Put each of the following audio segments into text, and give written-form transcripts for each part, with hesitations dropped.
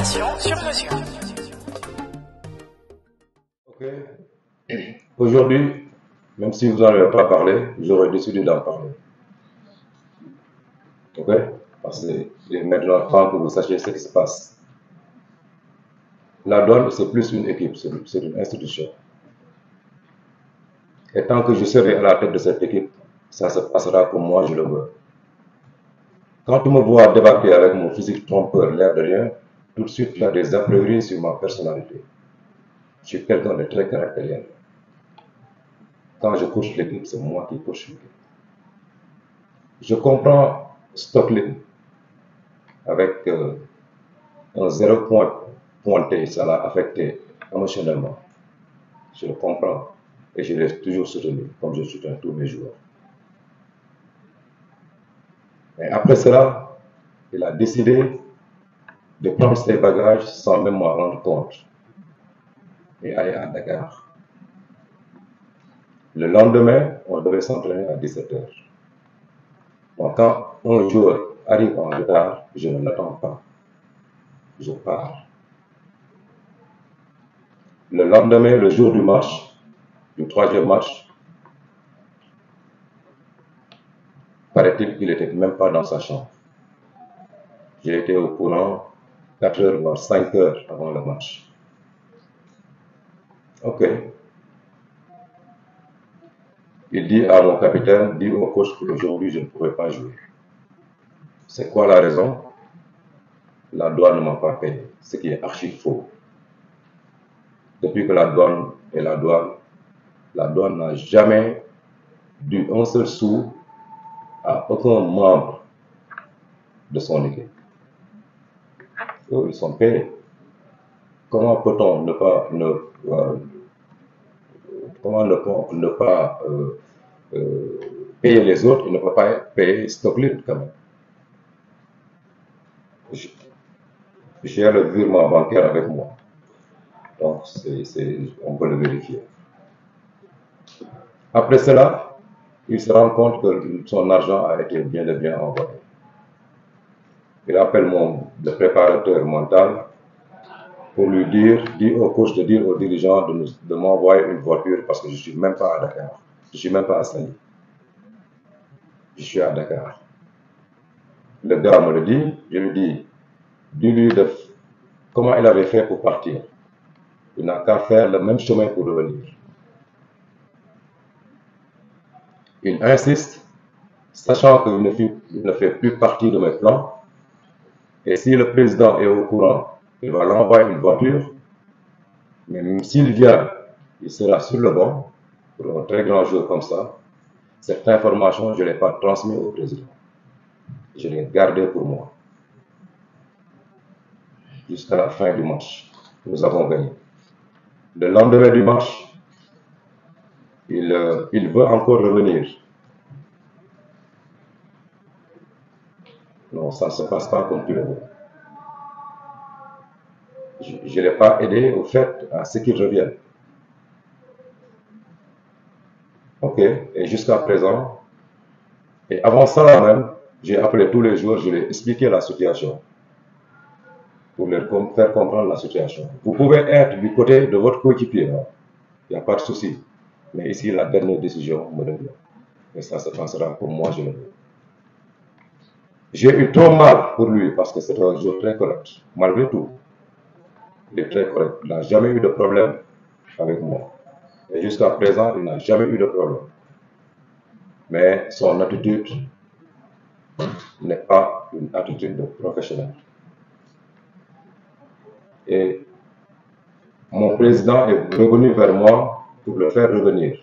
formation sur mesure. Ok. Aujourd'hui, même si vous n'en avez pas parlé, j'aurais décidé d'en parler. Ok? Parce qu'il est maintenant temps que vous sachiez ce qui se passe. La douane, c'est plus une équipe, c'est une institution. Et tant que je serai à la tête de cette équipe, ça se passera comme moi je le veux. Quand tu me vois débarquer avec mon physique trompeur, l'air de rien, tout de suite tu as des a priori sur ma personnalité. Je suis quelqu'un de très caractériel. Quand je couche l'équipe, c'est moi qui couche l'équipe. Je comprends Stocklin avec un 0 point pointé, ça l'a affecté émotionnellement. Je le comprends et je l'ai toujours soutenu, comme je soutiens tous mes joueurs. Mais après cela, il a décidé de prendre ses bagages sans même m'en rendre compte et aller à Dakar. Le lendemain, on devait s'entraîner à 17 h. Donc quand un joueur arrive en retard, je ne l'attends pas. Je pars. Le lendemain, le jour du match, du troisième match, paraît-il qu'il n'était même pas dans sa chambre. J'ai été au courant 4 h voire 5 h avant le match. Ok. Il dit à mon capitaine, dis au coach qu'aujourd'hui je ne pourrai pas jouer. C'est quoi la raison? La douane ne m'a pas payé, ce qui est archi faux. Depuis que la douane est la douane n'a jamais dû un seul sou à aucun membre de son équipe. Eux, ils sont payés. Comment peut-on ne pas, payer les autres et ne pas payer Stocklin quand même? J'ai le virement bancaire avec moi. Donc, on peut le vérifier. Après cela, il se rend compte que son argent a été bien et bien envoyé. Il appelle le préparateur mental pour lui dire, dit au coach de dire aux dirigeants de m'envoyer une voiture parce que je ne suis même pas à Dakar. Je ne suis même pas à Saly. Je suis à Dakar. Le gars me le dit, je lui dis, dis-lui comment il avait fait pour partir. Il n'a qu'à faire le même chemin pour revenir. Il insiste, sachant qu'il ne fait plus partie de mes plans. Et si le président est au courant, il va l'envoyer une voiture. Mais même s'il vient, il sera sur le banc. Pour un très grand joueur comme ça, cette information, je ne l'ai pas transmise au président. Je l'ai gardée pour moi. Jusqu'à la fin du match, nous avons gagné. Le lendemain du match, il veut encore revenir. Non, ça ne se passe pas comme tu le veux. Je ne l'ai pas aidé au fait à ce qu'il revienne. Ok, et jusqu'à présent, et avant ça même, j'ai appelé tous les joueurs, je leur ai expliqué la situation, pour leur faire comprendre la situation. Vous pouvez être du côté de votre coéquipier, il n'y a pas de souci. Mais ici, la dernière décision me revient. Et ça se passera comme moi je le veux. J'ai eu trop mal pour lui parce que c'est un joueur très correct. Malgré tout, il est très correct. Il n'a jamais eu de problème avec moi. Et jusqu'à présent, il n'a jamais eu de problème. Mais son attitude n'est pas une attitude de professionnel. Et mon président est revenu vers moi pour le faire revenir.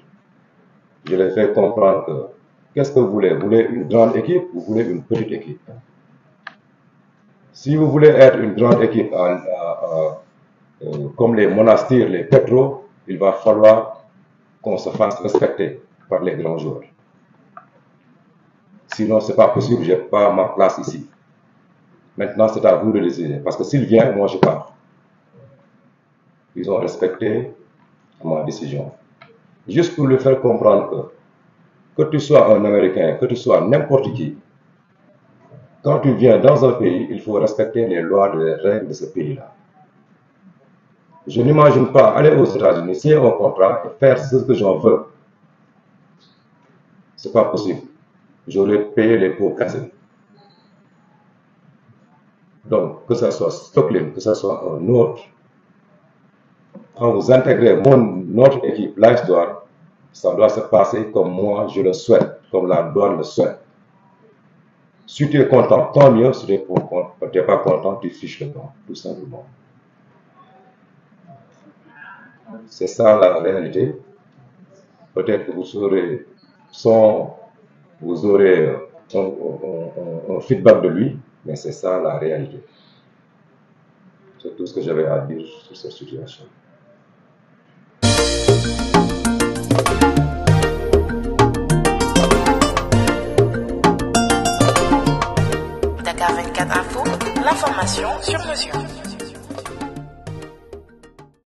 Je lui ai fait comprendre que qu'est-ce que vous voulez? Vous voulez une grande équipe ou vous voulez une petite équipe? Si vous voulez être une grande équipe comme les monastères, les pétros, il va falloir qu'on se fasse respecter par les grands joueurs. Sinon, ce n'est pas possible, je n'ai pas ma place ici. Maintenant, c'est à vous de décider. Parce que s'il vient, moi je pars. Ils ont respecté ma décision. Juste pour lui faire comprendre que tu sois un Américain, que tu sois n'importe qui, Quand tu viens dans un pays, il faut respecter les lois et les règles de ce pays-là. Je n'imagine pas aller aux États-Unis, signer un contrat et faire ce que j'en veux. Ce n'est pas possible. J'aurais payé les pots cassés. Donc, que ce soit Stocklin, que ce soit un autre, quand vous intégrez notre équipe, Life Douane, ça doit se passer comme moi je le souhaite, comme la douane le souhaite. Si tu es content, tant mieux. Si tu n'es pas content, tu fiches le camp, tout simplement. C'est ça la réalité. Peut-être que vous aurez un feedback de lui, mais c'est ça la réalité. C'est tout ce que j'avais à dire sur cette situation. Dakar 24 Info, l'information sur mesure.